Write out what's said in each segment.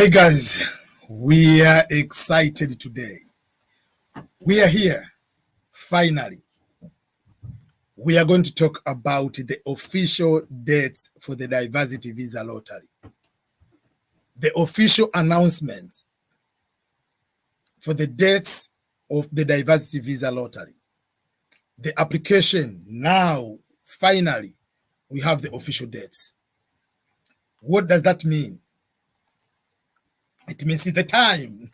Hey guys, we are excited today. We are here, finally. We are going to talk about the official dates for the Diversity Visa Lottery. The official announcements for the dates of the Diversity Visa Lottery. The application, now, finally, we have the official dates. What does that mean? It means it's the time.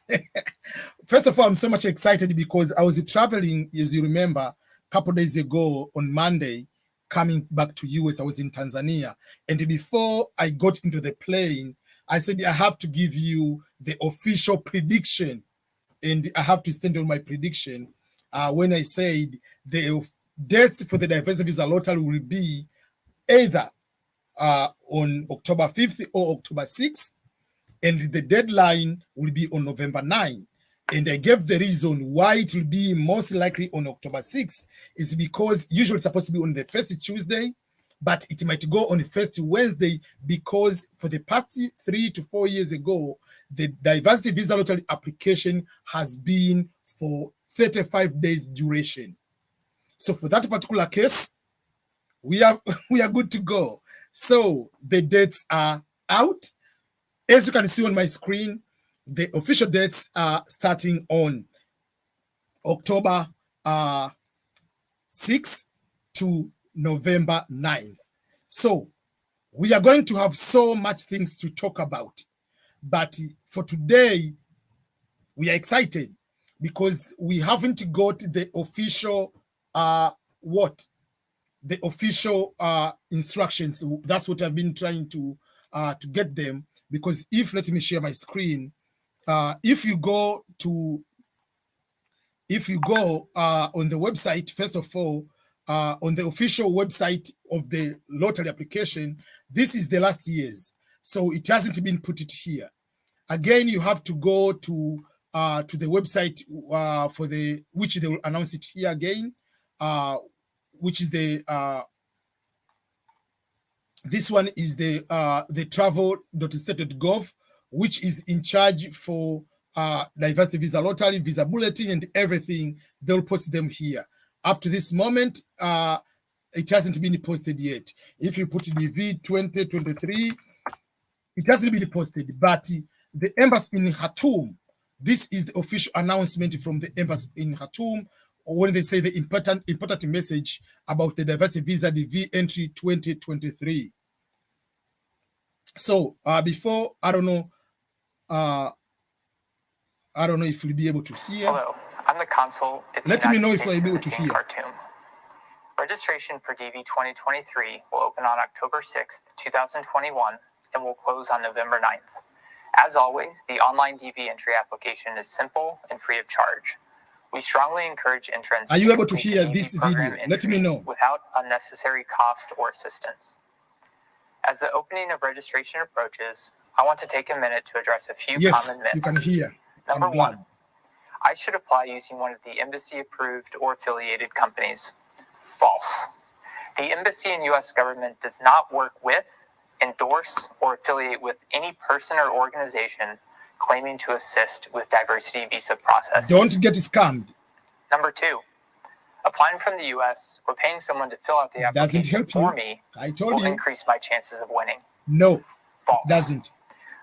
First of all, I'm so much excited because I was traveling, as you remember, a couple of days ago on Monday, coming back to US. I was in Tanzania. And before I got into the plane, I said, I have to give you the official prediction. And I have to stand on my prediction when I said the dates for the Diversity Visa Lottery will be either on October 5th or October 6th. And the deadline will be on November 9. And I gave the reason why it will be most likely on October 6 is because usually it's supposed to be on the first Tuesday, but it might go on the first Wednesday because for the past 3 to 4 years ago, the Diversity Visa Lottery application has been for 35 days duration. So for that particular case, we are good to go. So the dates are out. As you can see on my screen, the official dates are starting on October 6th to November 9th. So we are going to have so much things to talk about. But for today, we are excited because we haven't got the official, the official instructions. That's what I've been trying to get them. Because let me share my screen. If you go on the website, first of all, on the official website of the lottery application, this is the last year's. So it hasn't been put it here. Again, you have to go to the website which they will announce it here again, which is this one is the travel.state.gov, which is in charge for Diversity Visa Lottery, Visa Bulletin, and everything. They'll post them here. Up to this moment, it hasn't been posted yet. If you put DV2023, it hasn't been posted. But the embassy in Khartoum, this is the official announcement from the embassy in Khartoum, when they say the important message about the Diversity Visa DV entry 2023. So before, I don't know if you'll be able to hear. Hello, I'm the consul at the Let me know United if you'll States be able to Embassy in hear. Khartoum. Registration for DV 2023 will open on October 6th, 2021, and will close on November 9th. As always, the online DV entry application is simple and free of charge. We strongly encourage entrants Are you able to hear DV this program video? Let me entry know. without unnecessary cost or assistance. As the opening of registration approaches, I want to take a minute to address a few common myths. You can hear. Number one, I should apply using one of the embassy-approved or affiliated companies. False. The embassy and U.S. government does not work with, endorse, or affiliate with any person or organization claiming to assist with diversity visa processes. Don't get scammed. Number two, applying from the U.S. or paying someone to fill out the application for me will increase my chances of winning. No, false. It doesn't.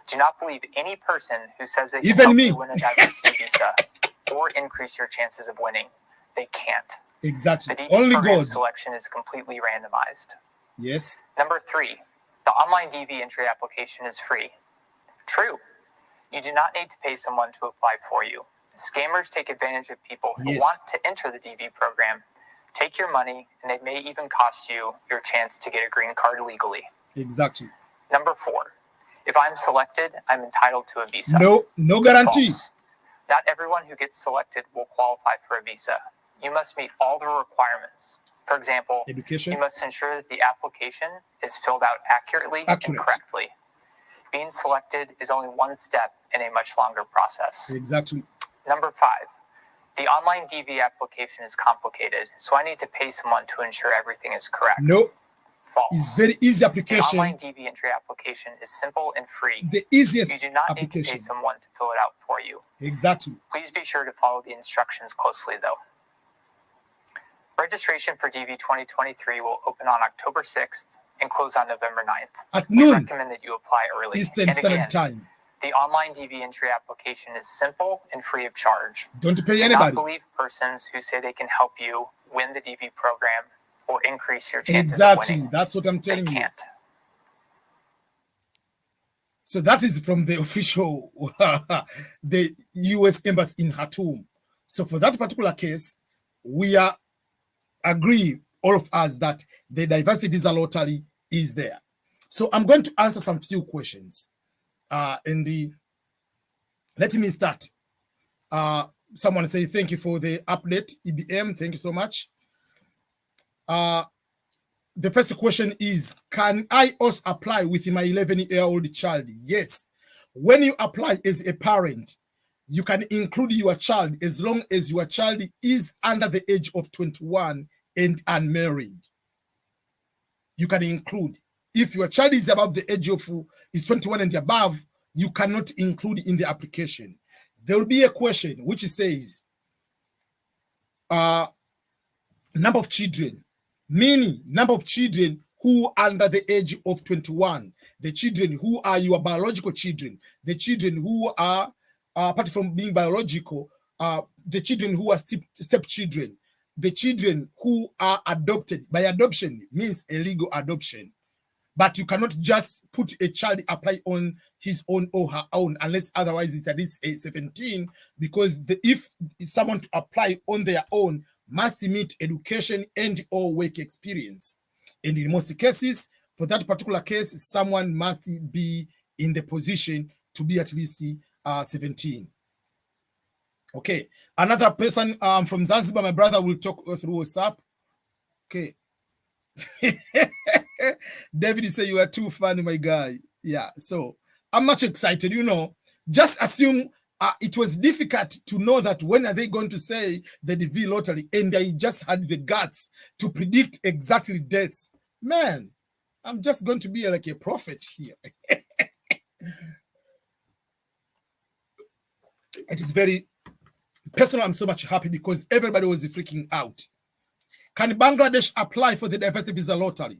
Do not believe any person who says they can help you win a diversity visa or increase your chances of winning. They can't. Exactly. The DV Only program God. selection is completely randomized. Yes. Number three, the online DV entry application is free. True. You do not need to pay someone to apply for you. Scammers take advantage of people who want to enter the DV program, take your money, and they may even cost you your chance to get a green card legally. Exactly. Number four, if I'm selected, I'm entitled to a visa. No guarantee. False. Not everyone who gets selected will qualify for a visa. You must meet all the requirements. For example, education. You must ensure that the application is filled out accurately and correctly. Being selected is only one step in a much longer process. Exactly. Number five, the online DV application is complicated, so I need to pay someone to ensure everything is correct. No. False. It's very easy The application. online DV entry application is simple and free. The easiest You do not application. need to pay someone to fill it out for you. Exactly. Please be sure to follow the instructions closely, though. Registration for DV 2023 will open on October 6th and close on November 9th. At We noon recommend that you apply early. Eastern And Standard again, Time. the online DV entry application is simple and free of charge. Don't pay Do anybody. not believe persons who say they can help you win the DV program or increase your chances of Exactly. winning. That's what I'm They telling you. can't. So that is from the official, the U.S. Embassy in Khartoum. So for that particular case, we agree, all of us, that the diversity visa lottery is there. So I'm going to answer some few questions. Let me start. Someone say thank you for the update, EBM. Thank you so much. The first question is, can I also apply with my 11-year-old child? Yes. When you apply as a parent, you can include your child as long as your child is under the age of 21 and unmarried. You can include. If your child is above the age of is 21 and above, you cannot include in the application. There will be a question which says, number of children, meaning number of children who are under the age of 21, the children who are your biological children, the children who are, apart from being biological, the children who are stepchildren, the children who are adopted. By adoption means a legal adoption. But you cannot just put a child apply on his own or her own unless otherwise it's at least age 17, because if someone to apply on their own must meet education and or work experience. And in most cases, for that particular case, someone must be in the position to be at least 17. Okay, another person from Zanzibar, my brother, will talk through WhatsApp. Okay. David say you are too funny, my guy. Yeah, so I'm much excited. Just assume it was difficult to know that when are they going to say the DV lottery, and I just had the guts to predict exactly dates. Man, I'm just going to be like a prophet here. It is very personal. I'm so much happy because everybody was freaking out. Can Bangladesh apply for the diversity visa lottery?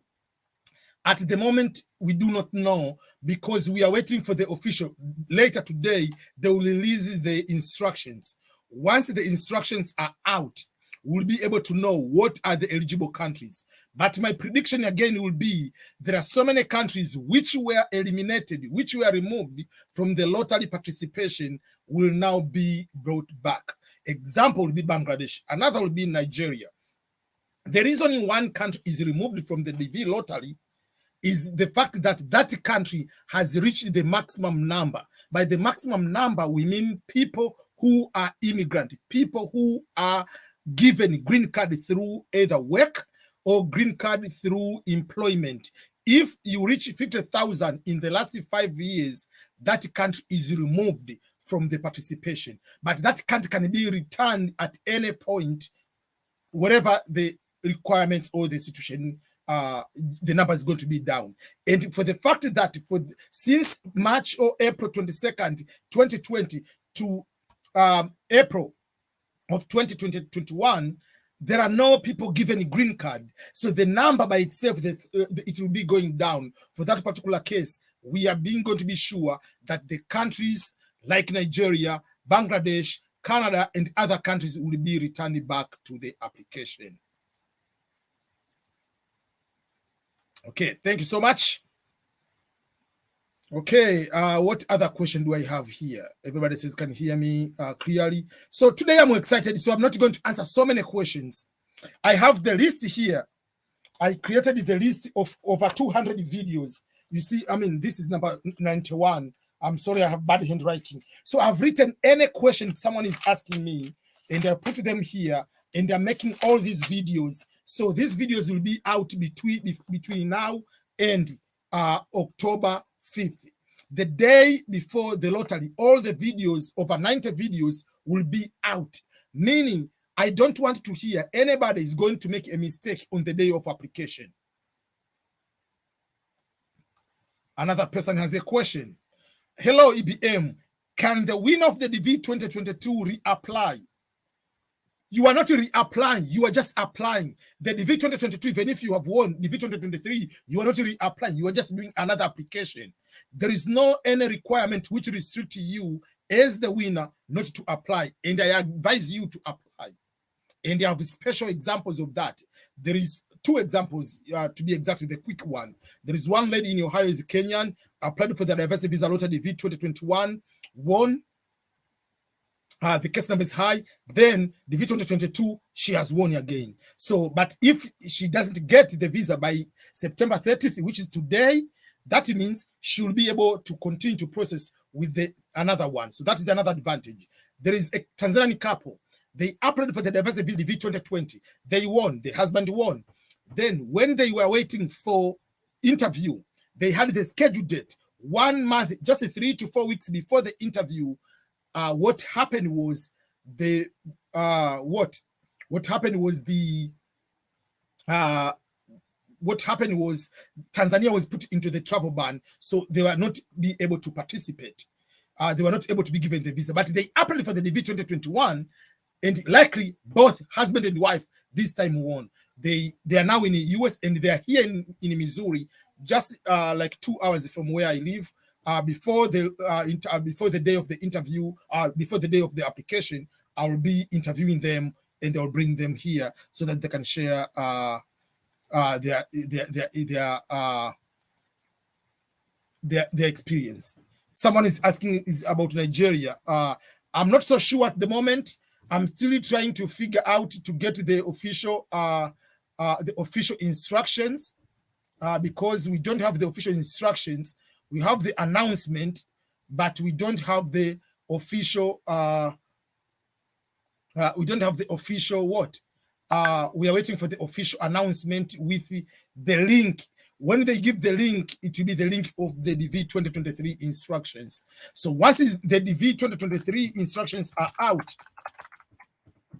At the moment, we do not know because we are waiting for the official. Later today, they will release the instructions. Once the instructions are out, we'll be able to know what are the eligible countries. But my prediction again will be there are so many countries which were eliminated, which were removed from the lottery participation will now be brought back. Example will be Bangladesh. Another will be Nigeria. The reason one country is removed from the DV lottery is the fact that that country has reached the maximum number. By the maximum number, we mean people who are immigrant, people who are given green card through either work or green card through employment. If you reach 50,000 in the last 5 years, that country is removed from the participation. But that country can be returned at any point, whatever the requirements or the situation, the number is going to be down. And for the fact that since March or April 22nd, 2020 to April of 2021, there are no people given a green card. So the number by itself, it will be going down. For that particular case, we are going to be sure that the countries like Nigeria, Bangladesh, Canada, and other countries will be returning back to the application. Okay, thank you so much. Okay, what other question do I have here? Everybody says can hear me clearly. So today I'm excited, so I'm not going to answer so many questions. I have the list here. I created the list of over 200 videos. You see, I mean, this is number 91. I'm sorry, I have bad handwriting. So I've written any question someone is asking me, and I put them here, and I'm making all these videos. So these videos will be out between now and October 5th. The day before the lottery, all the videos, over 90 videos, will be out. Meaning, I don't want to hear anybody is going to make a mistake on the day of application. Another person has a question. Hello, EBM. Can the winner of the DV 2022 reapply? You are not reapplying, you are just applying. The DV 2022, even if you have won DV 2023, you are not reapplying, you are just doing another application. There is no any requirement which restricts you as the winner not to apply, and I advise you to apply. And I have special examples of that. There is 2 examples, to be exactly the quick one. There is one lady in Ohio, is Kenyan, applied for the diversity visa lottery DV 2021, won. The case number is high. Then the DV 2022, she has won again. So, but if she doesn't get the visa by September 30th, which is today, that means she'll be able to continue to process with the another one. So that is another advantage. There is a Tanzanian couple. They applied for the diversity visa DV 2020. They won. The husband won. Then when they were waiting for interview, they had the scheduled date 1 month, just 3 to 4 weeks before the interview. What happened was what happened was Tanzania was put into the travel ban, so they were not be able to participate. They were not able to be given the visa, but they applied for the DV 2021, and likely both husband and wife this time won. They are now in the US, and they are here in Missouri, just like 2 hours from where I live. Before the day of the interview, before the day of the application, I will be interviewing them, and I'll bring them here so that they can share their experience. Someone is asking about Nigeria. I'm not so sure at the moment. I'm still trying to figure out to get the official instructions, because we don't have the official instructions. We have the announcement, but we don't have the official. We don't have the official what? We are waiting for the official announcement with the link. When they give the link, it will be the link of the DV 2023 instructions. So once the DV 2023 instructions are out,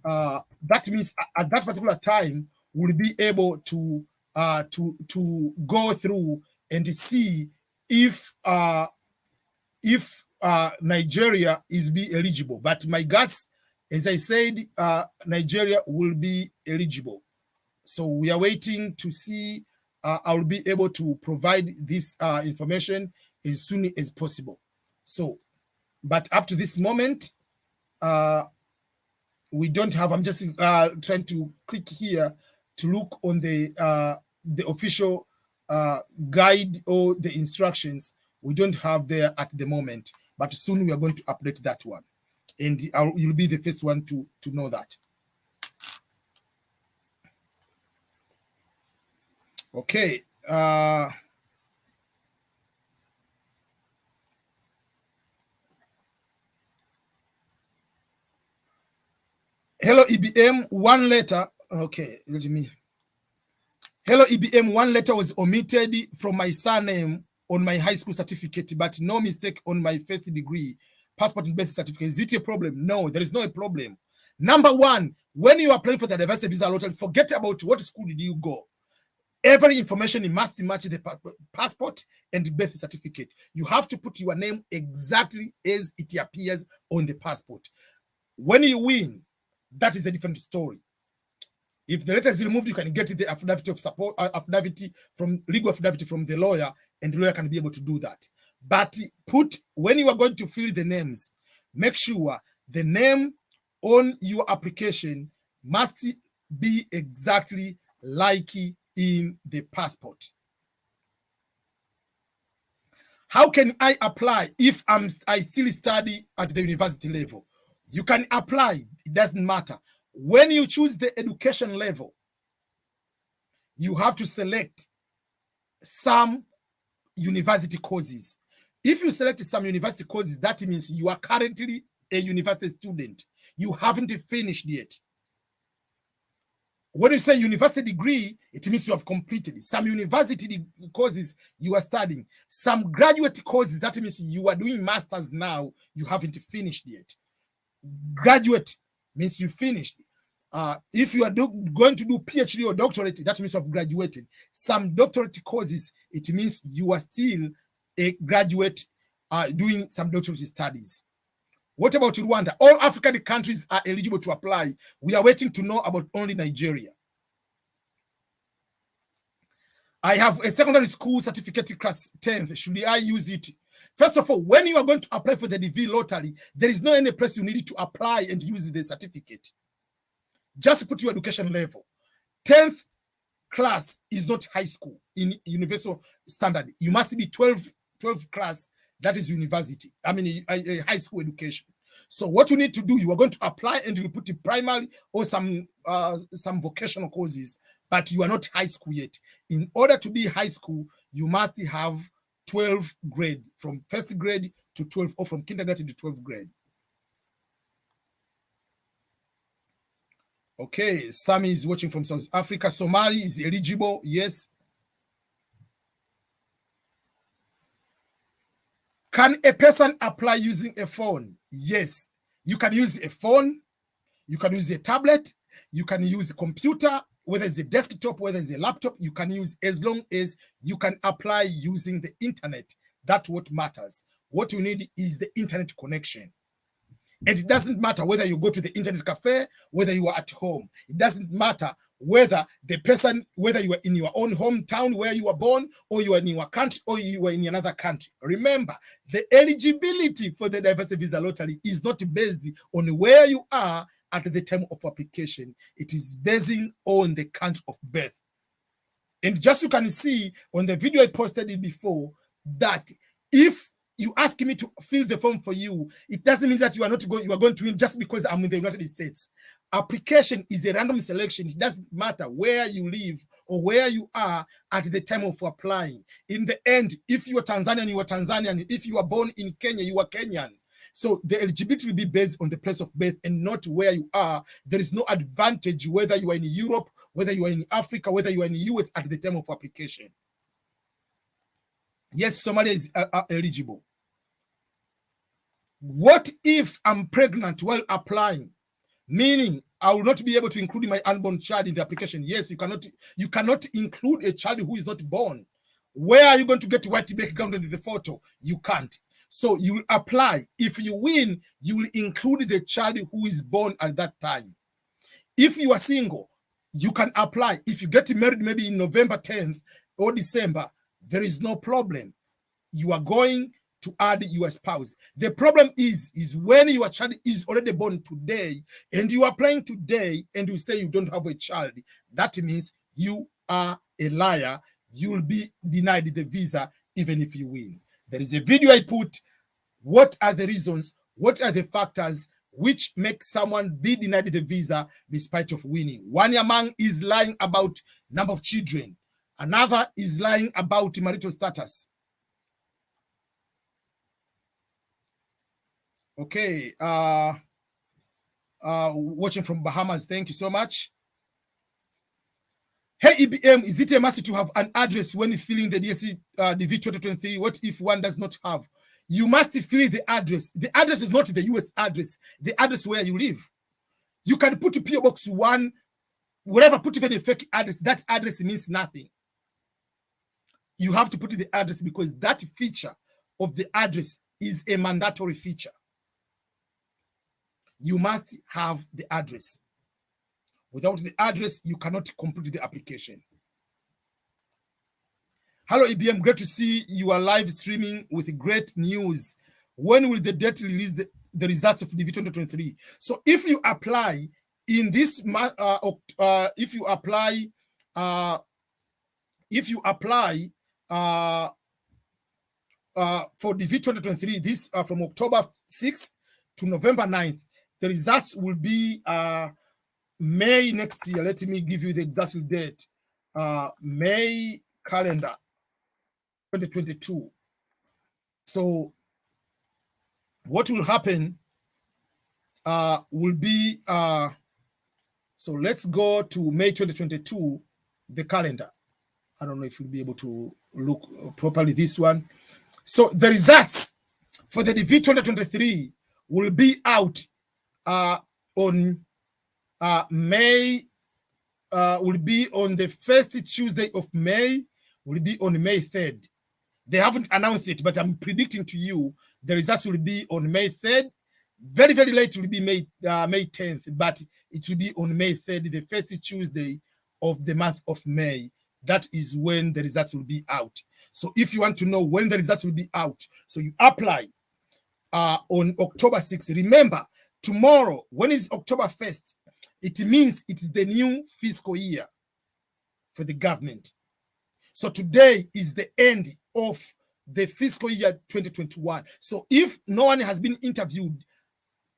that means at that particular time we'll be able to go through and see if Nigeria is be eligible. But my guts, as I said, Nigeria will be eligible. So we are waiting to see. I'll be able to provide this information as soon as possible. So, but up to this moment, we don't have. I'm just trying to click here to look on the official guide or the instructions. We don't have there at the moment, but soon we are going to update that one, and you'll be the first one to know that. Okay. Hello, EBM, one letter. Okay, let me. Hello, EBM, one letter was omitted from my surname on my high school certificate, but no mistake on my first degree, passport and birth certificate. Is it a problem? No, there is no problem. Number one, when you are applying for the diversity visa lottery, forget about what school did you go. Every information must match the passport and birth certificate. You have to put your name exactly as it appears on the passport. When you win, that is a different story. If the letter is removed, you can get the affidavit of support, legal affidavit from the lawyer, and the lawyer can be able to do that. But when you are going to fill the names, make sure the name on your application must be exactly like in the passport. How can I apply if I still study at the university level? You can apply, it doesn't matter. When you choose the education level, you have to select some university courses. If you select some university courses, that means you are currently a university student. You haven't finished yet. When you say university degree, it means you have completed some university courses you are studying. Some graduate courses, that means you are doing masters now, you haven't finished yet. Graduate means you finished. If you are going to do PhD or doctorate, that means you have graduated. Some doctorate courses, it means you are still a graduate doing some doctorate studies. What about Rwanda? All African countries are eligible to apply. We are waiting to know about only Nigeria. I have a secondary school certificate class 10th. Should I use it? First of all, when you are going to apply for the DV lottery, there is no any place you need to apply and use the certificate. Just put your education level. 10th class is not high school in universal standard. You must be 12 class. That is university. I mean, a high school education. So what you need to do, you are going to apply and you put it primary or some vocational courses, but you are not high school yet. In order to be high school, you must have 12 grade, from first grade to 12, or from kindergarten to 12th grade. Okay, Sammy is watching from South Africa. Somali is eligible, yes. Can a person apply using a phone? Yes. You can use a phone, you can use a tablet, you can use a computer, whether it's a desktop, whether it's a laptop, you can use, as long as you can apply using the internet. That's what matters. What you need is the internet connection. And it doesn't matter whether you go to the internet cafe, whether you are at home. It doesn't matter whether the person, whether you are in your own hometown where you were born, or you are in your country, or you are in another country. Remember, the eligibility for the diversity visa lottery is not based on where you are at the time of application. It is based on the country of birth. And just you can see on the video I posted it before, that if you ask me to fill the form for you, it doesn't mean that you are not going, you are going to win just because I'm in the United States. Application is a random selection. It doesn't matter where you live or where you are at the time of applying. In the end, if you are Tanzanian, you are Tanzanian. If you are born in Kenya, you are Kenyan. So the eligibility will be based on the place of birth and not where you are. There is no advantage whether you are in Europe, whether you are in Africa, whether you are in the US at the time of application. Yes, Somalia is eligible. What if I'm pregnant while applying? Meaning I will not be able to include my unborn child in the application. Yes, you cannot include a child who is not born. Where are you going to get white background in the photo? You can't. So you will apply. If you win, you will include the child who is born at that time. If you are single, you can apply. If you get married maybe in November 10th or December, there is no problem. You are going to add your spouse. The problem is when your child is already born today and you are applying today and you say you don't have a child, that means you are a liar. You will be denied the visa even if you win. There is a video I put. What are the reasons? What are the factors which make someone be denied the visa despite of winning? One among is lying about number of children. Another is lying about marital status. Okay, watching from Bahamas, thank you so much. Hey, EBM, is it a must to have an address when filling the DSC DV2023? What if one does not have? You must fill the address. The address is not the US address, the address where you live. You can put PO Box 1, whatever, put even a fake address. That address means nothing. You have to put the address because that feature of the address is a mandatory feature. You must have the address. Without the address, you cannot complete the application. Hello, EBM. Great to see you are live streaming with great news. When will the date release the results of DV2023? So if you apply in this month, if you apply for DV2023, this from October 6th to November 9th, the results will be May next year. Let me give you the exact date. May calendar 2022. So what will happen will be, so let's go to May 2022, the calendar. I don't know if you'll be able to look properly this one. So the results for the DV2023 will be out on May, will be on the first Tuesday of May, will be on May 3rd. They haven't announced it, but I'm predicting to you the results will be on May 3rd. Very, very late will be May 10th, but it will be on May 3rd, the first Tuesday of the month of May. That is when the results will be out. So if you want to know when the results will be out, so you apply on October 6th. Remember, tomorrow, when is October 1st, it means it is the new fiscal year for the government. So today is the end of the fiscal year 2021. So if no one has been interviewed,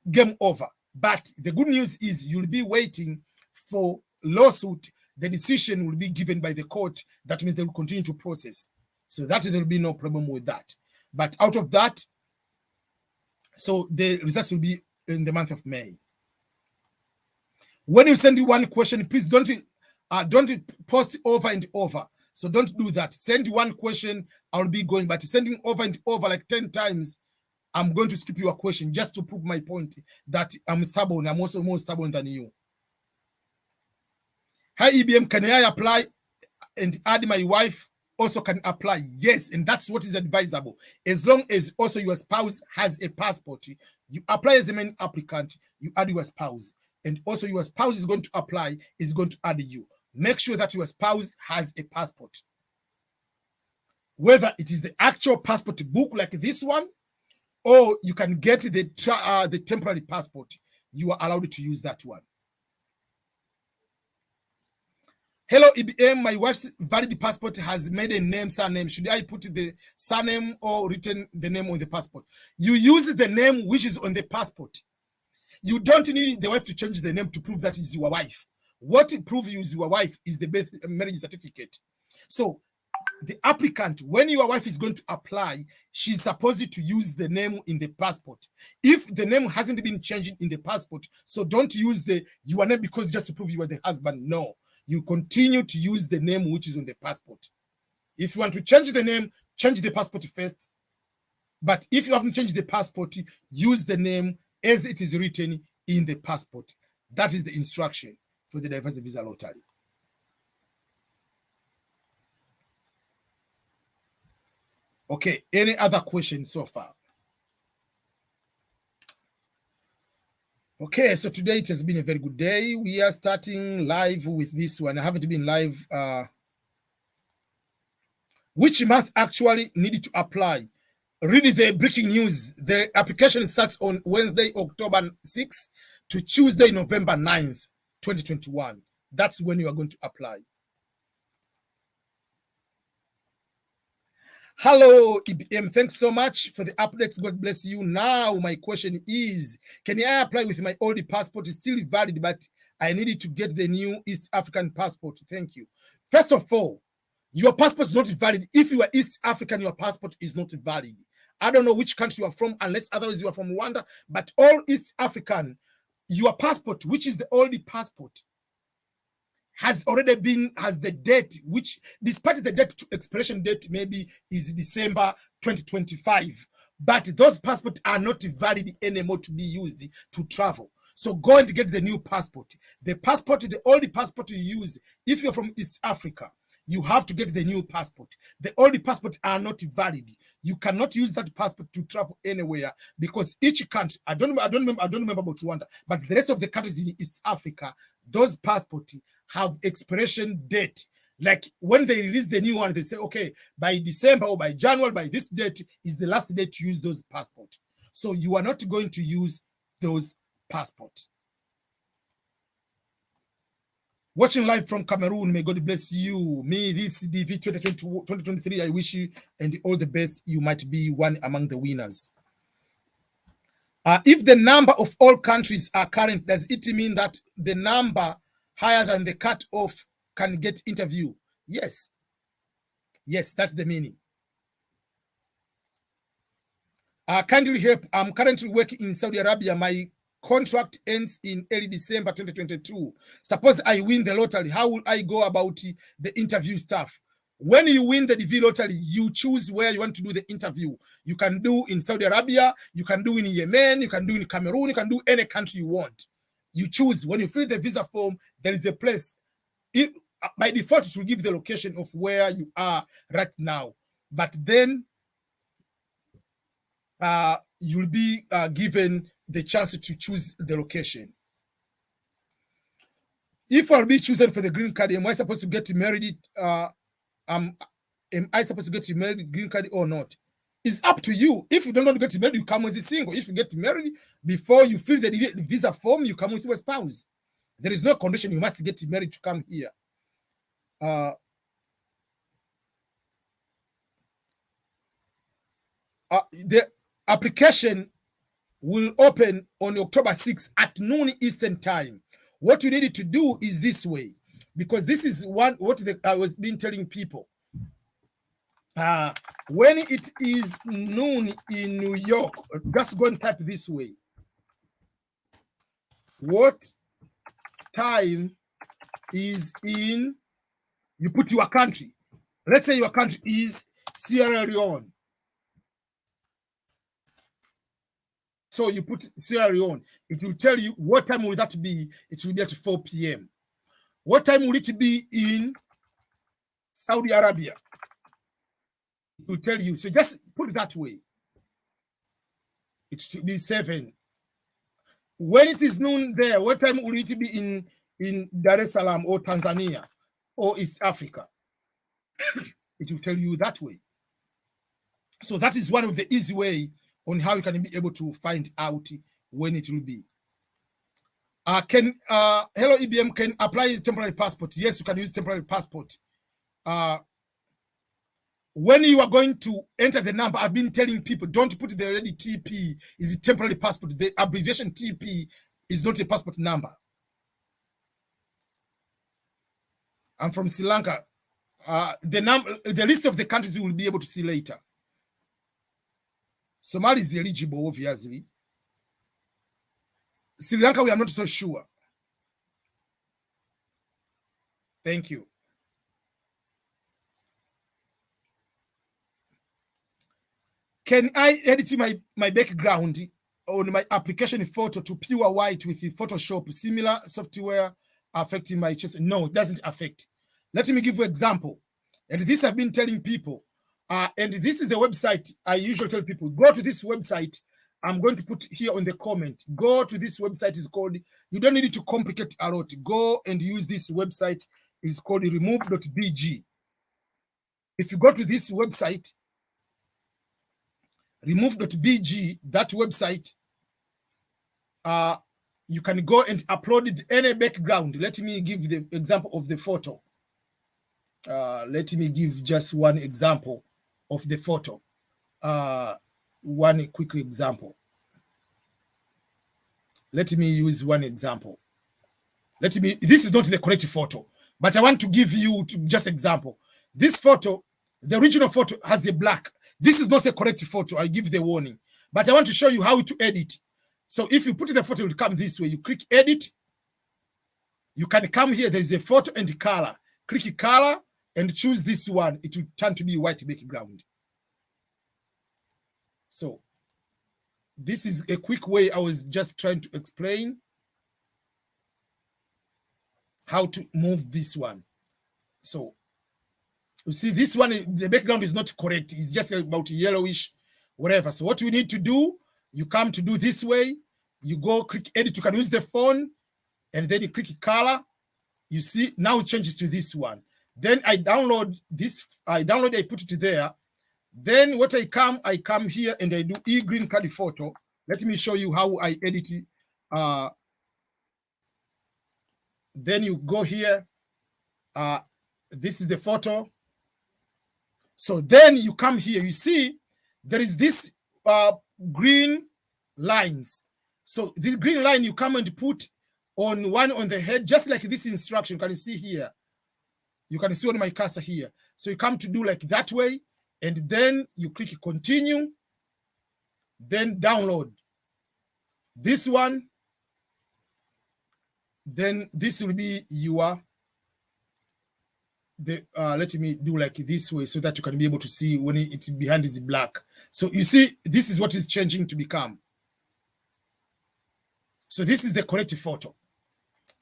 game over. But the good news is you'll be waiting for lawsuit. The decision will be given by the court. That means they will continue to process. So that there will be no problem with that. But out of that, so the results will be in the month of May. When you send one question, please don't post over and over. So don't do that. Send one question, I'll be going. But sending over and over like 10 times, I'm going to skip your question just to prove my point that I'm stubborn. I'm also more stubborn than you. Hi, EBM, can I apply and add my wife? Also can apply. Yes, and that's what is advisable. As long as also your spouse has a passport, you apply as a main applicant, you add your spouse. And also your spouse is going to apply, is going to add you. Make sure that your spouse has a passport. Whether it is the actual passport book like this one, or you can get the temporary passport, you are allowed to use that one. Hello, EBM. My wife's valid passport has made a name, surname. Should I put the surname or written the name on the passport? You use the name which is on the passport. You don't need the wife to change the name to prove that is your wife. What proves you is your wife is the marriage certificate. So the applicant, when your wife is going to apply, she's supposed to use the name in the passport. If the name hasn't been changed in the passport, so don't use your name because just to prove you are the husband. No, you continue to use the name which is on the passport. If you want to change the name, change the passport first. But if you haven't changed the passport, use the name as it is written in the passport. That is the instruction for the diversity visa lottery. Okay, any other questions so far? Okay, so today it has been a very good day. We are starting live with this one. I haven't been live. Which month actually needed to apply? Read the breaking news. The application starts on Wednesday, October 6th to Tuesday, November 9th, 2021. That's when you are going to apply. Hello, EBM. Thanks so much for the updates. God bless you. Now, my question is, can I apply with my old passport? It's still valid, but I needed to get the new East African passport. Thank you. First of all, your passport is not valid. If you are East African, your passport is not valid. I don't know which country you are from, unless otherwise you are from Rwanda, but all East African, your passport, which is the old passport, has the date, which despite the date to expiration date maybe is December 2025, but those passports are not valid anymore to be used to travel. So go and get the new passport. The old passport you use, if you're from East Africa, you have to get the new passport. The old passports are not valid. You cannot use that passport to travel anywhere because each country, I don't remember about Rwanda, but the rest of the countries in East Africa, those passports have expiration date. Like when they release the new one, they say, okay, by December or by January, by this date is the last day to use those passports. So you are not going to use those passports. Watching live from Cameroon, may God bless you. Me, this DV2023, I wish you and all the best. You might be one among the winners. If the number of all countries are current, does it mean that the number higher than the cutoff can get interview? Yes. Yes, that's the meaning. Kindly help. I'm currently working in Saudi Arabia. My contract ends in early December 2022. Suppose I win the lottery. How will I go about the interview stuff? When you win the DV lottery, you choose where you want to do the interview. You can do in Saudi Arabia, you can do in Yemen, you can do in Cameroon, you can do any country you want. You choose. When you fill the visa form, there is a place. By default, it will give the location of where you are right now. but then you'll be given the chance to choose the location. If I'll be chosen for the green card, am I supposed to get married? Am I supposed to get married green card or not? It's up to you. If you don't want to get married, you come as a single. If you get married before you fill the visa form, you come with your spouse. There is no condition you must get married to come here. The application will open on October 6th at noon Eastern time. What you need to do is this way, because this is what I was been telling people. When it is noon in New York, just go and type this way. What time is in, you put your country. Let's say your country is Sierra Leone. So you put Sierra Leone. It will tell you what time will that be. It will be at 4 p.m. What time will it be in Saudi Arabia? It will tell you. So just put it that way. It should be 7. When it is noon there, what time will it be in Dar es Salaam or Tanzania or East Africa? It will tell you that way. So that is one of the easy way on how you can be able to find out when it will be. Hello EBM, can apply temporary passport? Yes, you can use temporary passport. When you are going to enter the number, I've been telling people, don't put the already TP is a temporary passport. The abbreviation TP is not a passport number. I'm from Sri Lanka. The list of the countries you will be able to see later. Somalia is eligible, obviously. Sri Lanka, we are not so sure. Thank you. Can I edit my background on my application photo to pure white with the Photoshop? Similar software affecting my chest? No, it doesn't affect. Let me give you an example. And this I've been telling people. And this is the website I usually tell people. Go to this website. I'm going to put here on the comment. Go to this website. It's called, you don't need it to complicate a lot. Go and use this website. It's called remove.bg. If you go to this website, remove.bg, that website, you can go and upload any background. Let me give the example of the photo. Let me give just one example of the photo. One quick example. Let me use one example. This is not the correct photo, but I want to give you just example. This photo, the original photo has a black. This is not a correct photo. I give the warning, but I want to show you how to edit. So if you put the photo, it will come this way. You click edit. You can come here. There is a photo and color. Click color and choose this one. It will turn to be white background. So this is a quick way. I was just trying to explain how to move this one. So you see this one, the background is not correct. It's just about yellowish, whatever. So what you need to do, you come to do this way. You go click edit. You can use the phone and then you click color. You see now it changes to this one. Then I download this. I put it there. Then what I come here and I do green card photo. Let me show you how I edit it. Then you go here. This is the photo. So then you come here. You see there is this green lines. So this green line you come and put on one on the head, just like this instruction. You can see here. You can see on my cursor here. So you come to do like that way. And then you click continue, then download this one. Then this will be your, let me do like this way so that you can be able to see when it's behind is black. So you see, this is what is changing to become. So this is the correct photo.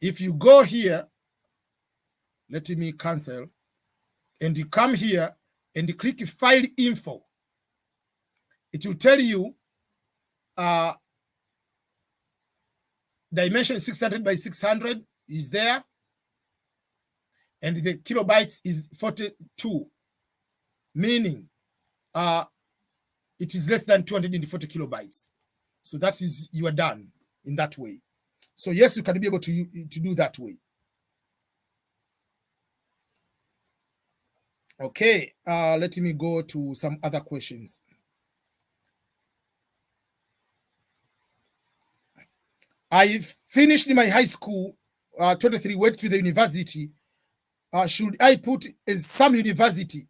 If you go here, let me cancel, and you come here, and click file info. It will tell you dimension 600 by 600 is there, and the kilobytes is 42, meaning it is less than 240 kilobytes. So that is, you are done in that way. So yes, you can be able to do that way. Okay, let me go to some other questions. I finished my high school, 23, went to the university. Should I put some university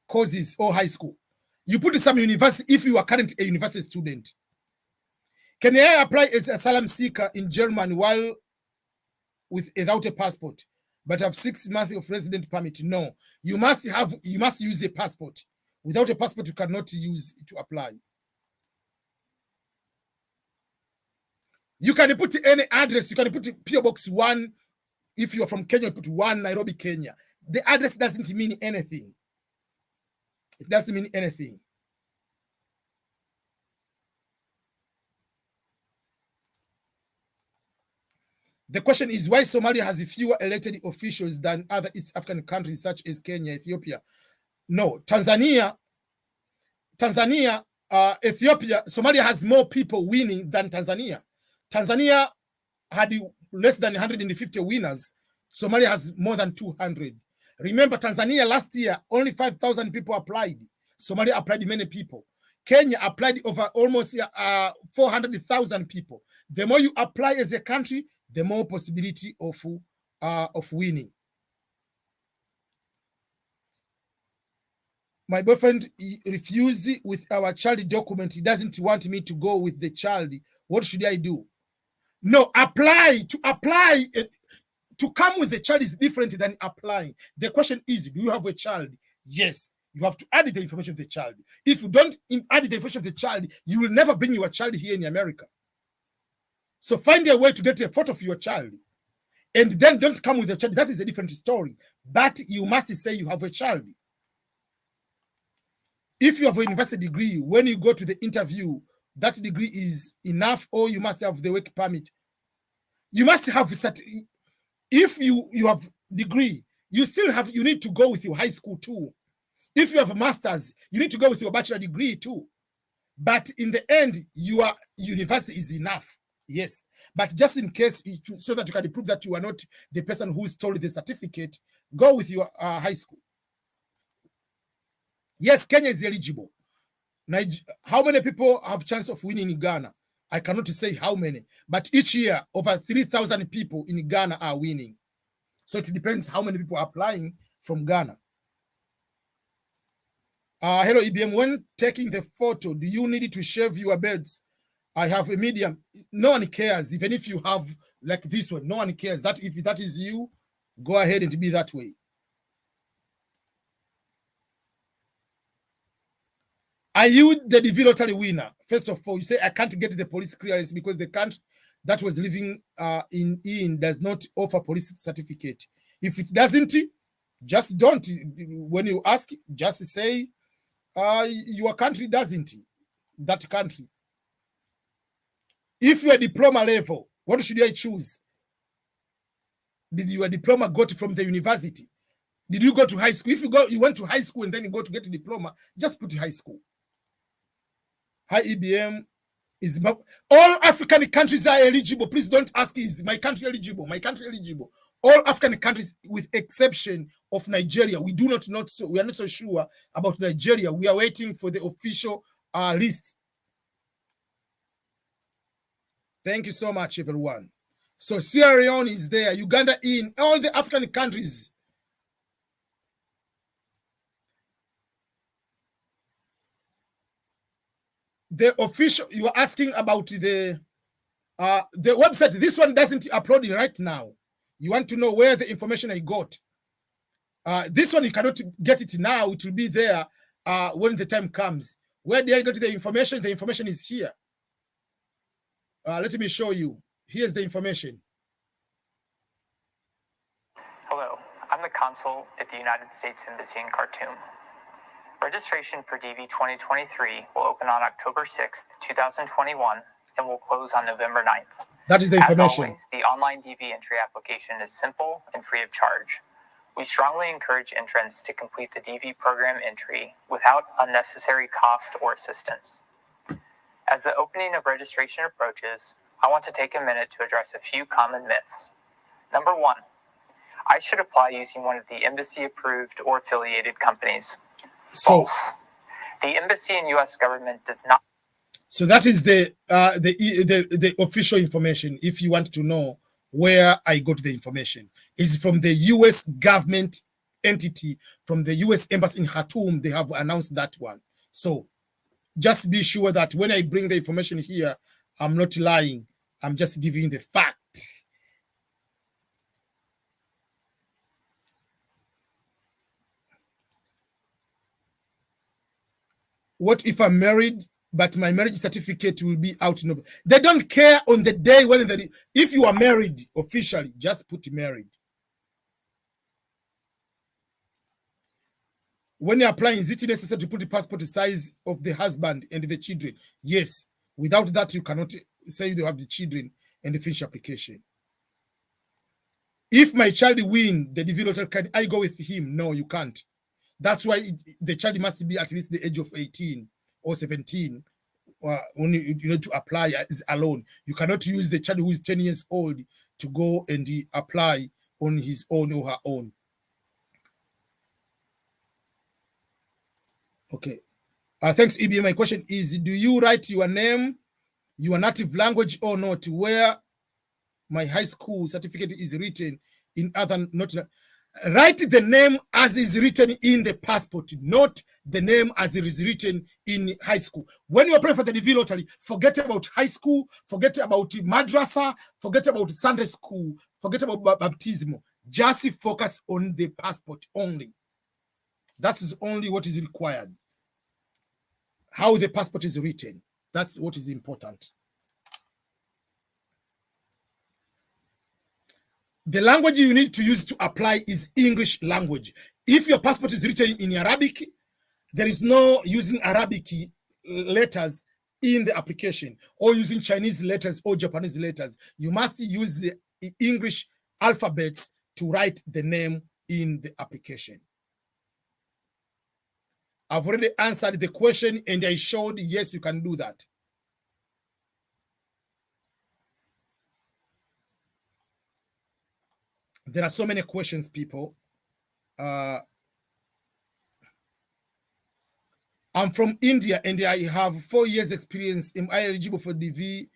courses or high school? You put some university if you are currently a university student. Can I apply as an asylum seeker in Germany while without a passport, but have 6 months of resident permit? No, you must use a passport. Without a passport, you cannot use it to apply. You can put any address. You can put PO Box 1. If you are from Kenya, you put 1 Nairobi, Kenya. The address doesn't mean anything. It doesn't mean anything. The question is why Somalia has fewer elected officials than other East African countries such as Kenya, Ethiopia. No, Tanzania, Ethiopia, Somalia has more people winning than Tanzania. Tanzania had less than 150 winners. Somalia has more than 200. Remember, Tanzania last year, only 5,000 people applied. Somalia applied many people. Kenya applied over almost 400,000 people. The more you apply as a country, the more possibility of winning. My boyfriend refused with our child document. He doesn't want me to go with the child. What should I do? No, apply. To come with the child is different than applying. The question is, do you have a child? Yes. You have to add the information of the child. If you don't add the information of the child, you will never bring your child here in America. So find a way to get a photo of your child. And then don't come with a child. That is a different story. But you must say you have a child. If you have a university degree, when you go to the interview, that degree is enough, or you must have the work permit. You must have if you have degree, you need to go with your high school too. If you have a master's, you need to go with your bachelor degree too. But in the end, your university is enough. Yes. But just in case, so that you can prove that you are not the person who stole the certificate, go with your high school. Yes, Kenya is eligible. How many people have chance of winning in Ghana? I cannot say how many, but each year over 3,000 people in Ghana are winning. So it depends how many people are applying from Ghana. Hello, EBM. When taking the photo, do you need to shave your beards? I have a medium. No one cares. Even if you have like this one, no one cares. That if that is you, go ahead and be that way. Are you the DV lottery winner? First of all, you say I can't get the police clearance because the country that was living in does not offer police certificate. If it doesn't, just don't. When you ask, just say your country doesn't. That country. If you're diploma level, what should I choose? Did your diploma got from the university? Did you go to high school? If you went to high school and then you go to get a diploma, just put high school. Hi, EBM. All African countries are eligible. Please don't ask, is my country eligible? My country eligible. All African countries, with exception of Nigeria. We are not so sure about Nigeria. We are waiting for the official list. Thank you so much, everyone. So Sierra Leone is there, Uganda in, all the African countries. The official, you are asking about the website. This one doesn't upload it right now. You want to know where the information I got. This one you cannot get it now. It will be there when the time comes. Where did I get the information? The information is here. Let me show you. Here's the information. Hello, I'm the consul at the United States Embassy in Khartoum. Registration for DV2023 will open on October 6th, 2021, and will close on November 9th. That is the information. As always, the online DV entry application is simple and free of charge. We strongly encourage entrants to complete the DV program entry without unnecessary cost or assistance. As the opening of registration approaches, I want to take a minute to address a few common myths. Number 1, I should apply using one of the embassy-approved or affiliated companies. False. The embassy and U.S. government does not. So that is the official information. If you want to know where I got the information, is from the U.S. government entity, from the U.S. embassy in Khartoum. They have announced that one. So just be sure that when I bring the information here, I'm not lying. I'm just giving the fact. What if I'm married, but my marriage certificate will be out in November? They don't care on the day when if you are married officially, just put married. When you're applying, is it necessary to put the passport size of the husband and the children? Yes. Without that, you cannot say you have the children and the finish application. If my child win the DV lottery, can I go with him? No, you can't. That's why the child must be at least the age of 18 or 17 when you need to apply is alone. You cannot use the child who is 10 years old to go and apply on his own or her own. Okay. Thanks, EB. My question is, do you write your name, your native language or not? Where my high school certificate is written in other not. Write the name as is written in the passport, not the name as it is written in high school. When you apply for the DV lottery, forget about high school, forget about madrasa, forget about Sunday school, forget about baptism. Just focus on the passport only. That is only what is required. How the passport is written. That's what is important. The language you need to use to apply is English language. If your passport is written in Arabic, there is no using Arabic letters in the application or using Chinese letters or Japanese letters. You must use the English alphabets to write the name in the application. I've already answered the question and I showed yes, you can do that. There are so many questions, people. I'm from India and I have 4 years experience. Am I eligible for DV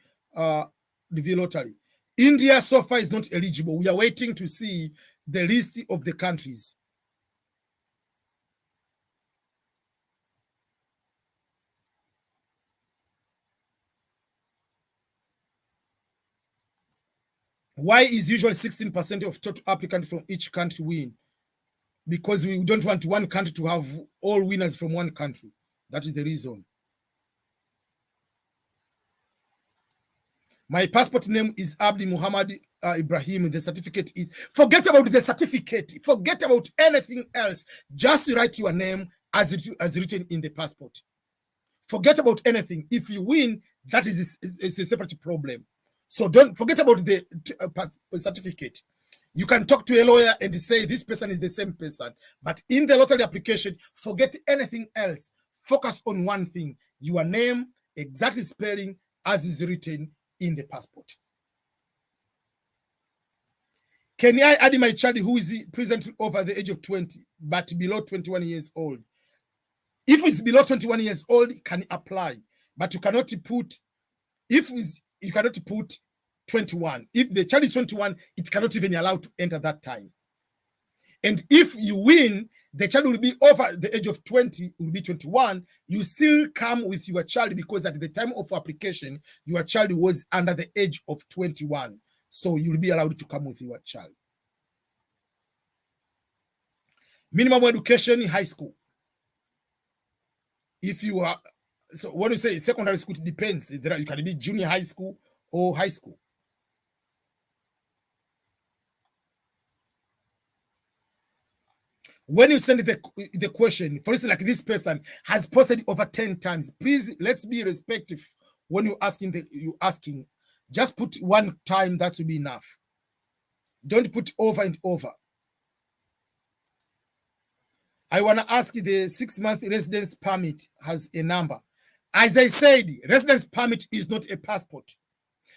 lottery? India so far is not eligible. We are waiting to see the list of the countries. Why is usually 16% of total applicants from each country win? Because we don't want one country to have all winners from one country. That is the reason. My passport name is Abdi Muhammad Ibrahim. The certificate is, forget about the certificate. Forget about anything else. Just write your name as written in the passport. Forget about anything. If you win, that is a separate problem. So don't forget about the certificate. You can talk to a lawyer and say this person is the same person. But in the lottery application, forget anything else. Focus on one thing. Your name, exactly spelling as is written in the passport. Can I add my child who is presently over the age of 20 but below 21 years old? If it's below 21 years old, can apply. But you cannot put, you cannot put 21. If the child is 21, it cannot even be allowed to enter that time. And if you win, the child will be over the age of 20, will be 21. You still come with your child because at the time of application, your child was under the age of 21. So you'll be allowed to come with your child. Minimum education in high school. If you are, so when you say secondary school, it depends. You can be junior high school or high school. when you send the question, for instance, like this person has posted over 10 times, please let's be respectful when you're asking, just put one time, that will be enough. Don't put over and over. I want to ask you, the 6-month residence permit has a number. As I said, residence permit is not a passport.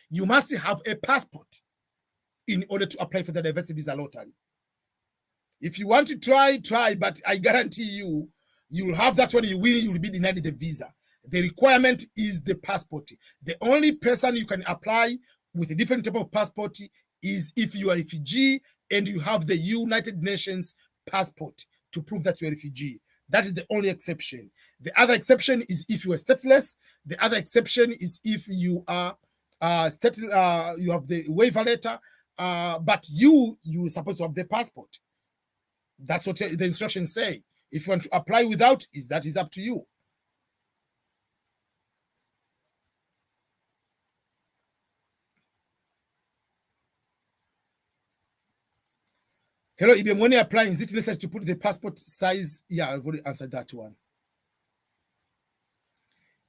You must have a passport in order to apply for the diversity visa lottery. If you want to try, but I guarantee you, you'll have that one, you win, you'll be denied the visa. The requirement is the passport. The only person you can apply with a different type of passport is if you are a refugee and you have the United Nations passport to prove that you're a refugee. That is the only exception. The other exception is if you are stateless. The other exception is if you are you have the waiver letter, but you're supposed to have the passport. That's what the instructions say. If you want to apply without, that is up to you. Hello, Ibm, when you're applying, is it necessary to put the passport size? Yeah, I've already answered that one.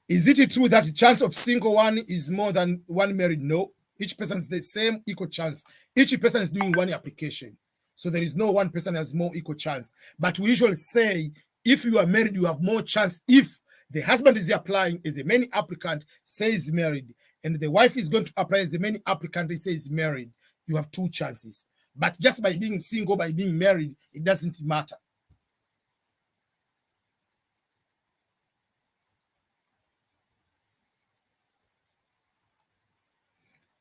Is it true that the chance of single one is more than one married? No. Each person is the same equal chance. Each person is doing one application. So there is no one person has more equal chance. But we usually say, if you are married, you have more chance. If the husband is applying as a main applicant, says married, and the wife is going to apply as a main applicant, they say is married, you have 2 chances. But just by being single, by being married, it doesn't matter.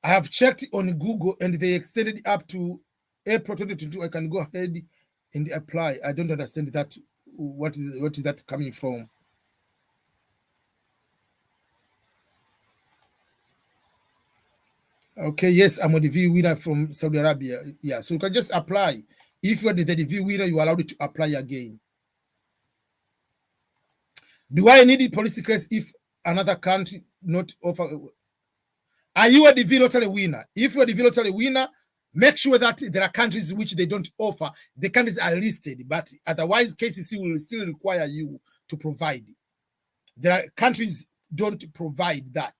I have checked on Google and they extended it up to April 2022. I can go ahead and apply. I don't understand that. What is that coming from? Okay, yes, I'm a DV winner from Saudi Arabia. Yeah, so you can just apply. If you're the DV winner, you are allowed to apply again. Do I need a policy clearance if another country not offer? Are you a DV lottery winner? If you're a DV lottery winner, make sure that there are countries which they don't offer. The countries are listed, but otherwise KCC will still require you to provide. There are countries don't provide that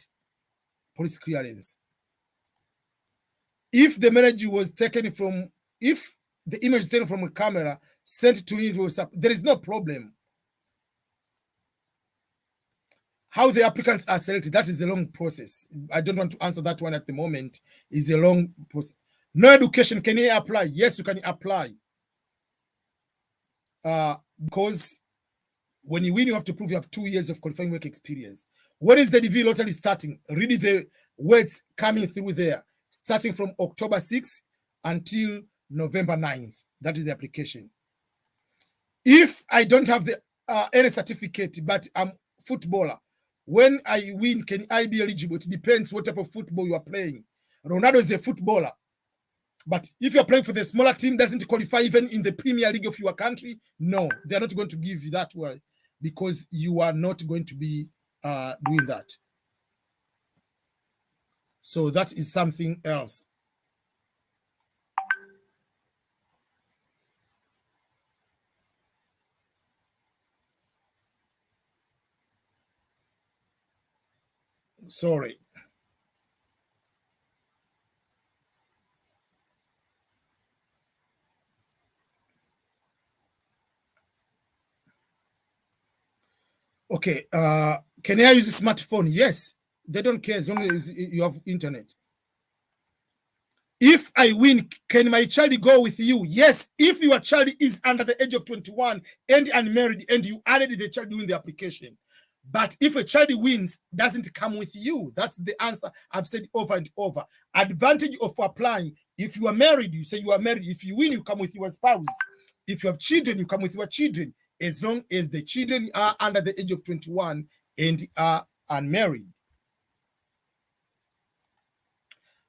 police clearance. If the marriage was taken from, if the image is taken from a camera, sent to me, there is no problem. How the applicants are selected, that is a long process. I don't want to answer that one at the moment. It's a long process. No education, can you apply? Yes, you can apply. Because when you win, you have to prove you have 2 years of qualifying work experience. When is the DV lottery starting? Read the words coming through there. Starting from October 6th until November 9th. That is the application. If I don't have the any certificate, but I'm footballer, when I win, can I be eligible? It depends what type of football you are playing. Ronaldo is a footballer. But if you're playing for the smaller team, doesn't qualify even in the Premier League of your country, no, they're not going to give you that one because you are not going to be doing that. So that is something else. Sorry. Okay, can I use a smartphone? Yes, they don't care as long as you have internet. If I win, can my child go with you? Yes, if your child is under the age of 21 and unmarried and you added the child during the application. But if a child wins, doesn't come with you. That's the answer I've said over and over. Advantage of applying, if you are married, you say you are married. If you win, you come with your spouse. If you have children, you come with your children, as long as the children are under the age of 21 and are unmarried.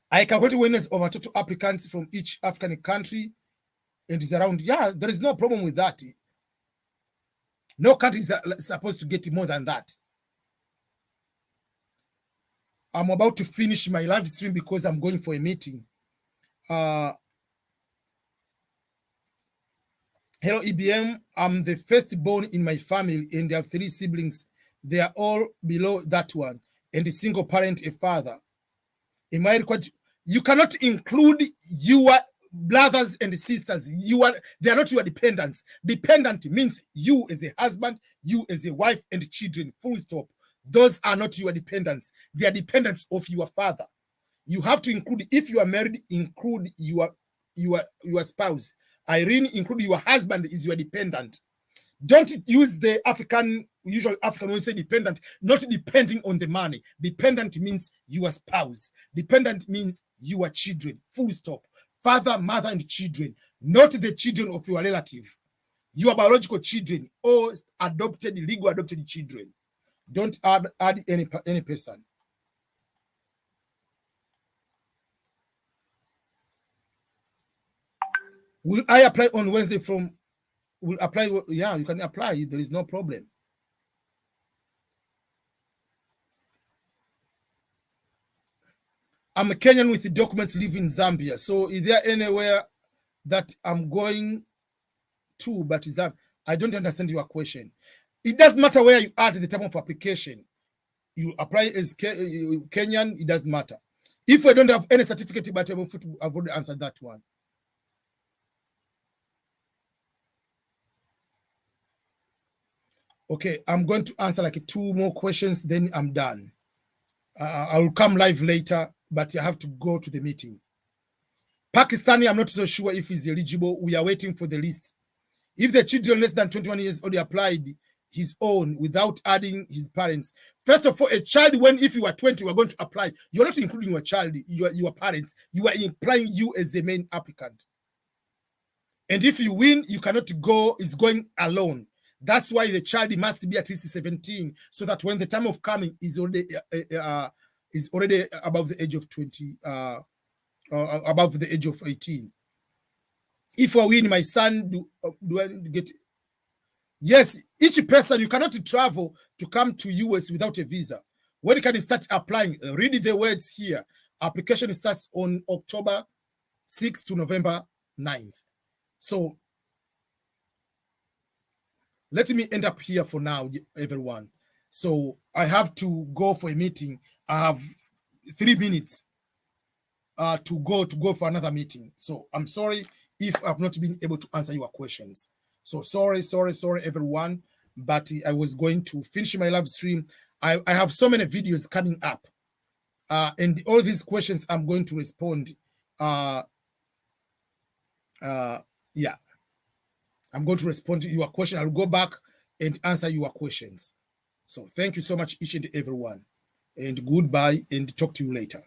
I calculate winners over total applicants from each African country, and it's around, yeah, there is no problem with that. No country is supposed to get more than that. I'm about to finish my live stream because I'm going for a meeting. Hello, EBM. I'm the firstborn in my family and I have 3 siblings. They are all below that one and a single parent, a father. Am I required? You cannot include your brothers and sisters. They are not your dependents. Dependent means you as a husband, you as a wife and children, full stop. Those are not your dependents. They are dependents of your father. You have to include, if you are married, include your spouse. Irene, include your husband is your dependent. Don't use the usual African when we say dependent, not depending on the money. Dependent means your spouse. Dependent means your children, full stop. Father, mother, and children, not the children of your relative. Your biological children or legal adopted children. Don't add any person. Will I apply on Wednesday will apply? Yeah, you can apply. There is no problem. I'm a Kenyan with the documents, live in Zambia. So is there anywhere that I'm going to, but I don't understand your question. It doesn't matter where you are at the time of application. You apply as Kenyan, it doesn't matter. If I don't have any certificate, but I've already answered that one. Okay, I'm going to answer like 2 more questions, then I'm done. I will come live later, but I have to go to the meeting. Pakistani, I'm not so sure if he's eligible. We are waiting for the list. If the children less than 21 years old applied his own without adding his parents. First of all, a child, if you are 20, you are going to apply. You're not including your child, your parents. You are implying you as the main applicant. And if you win, you cannot go, is going alone. That's why the child must be at least 17, so that when the time of coming is already above the age of 20, above the age of 18. If I win, my son, do I get? Yes, each person, you cannot travel to come to US without a visa. When can you start applying? Read the words here. Application starts on October 6th to November 9th. So let me end up here for now, everyone. So I have to go for a meeting. I have 3 minutes to go for another meeting. So I'm sorry if I've not been able to answer your questions. So sorry, everyone. But I was going to finish my live stream. I have so many videos coming up. And all these questions I'm going to respond. Yeah. I'm going to respond to your question. I'll go back and answer your questions. So thank you so much, each and everyone. And goodbye, and talk to you later.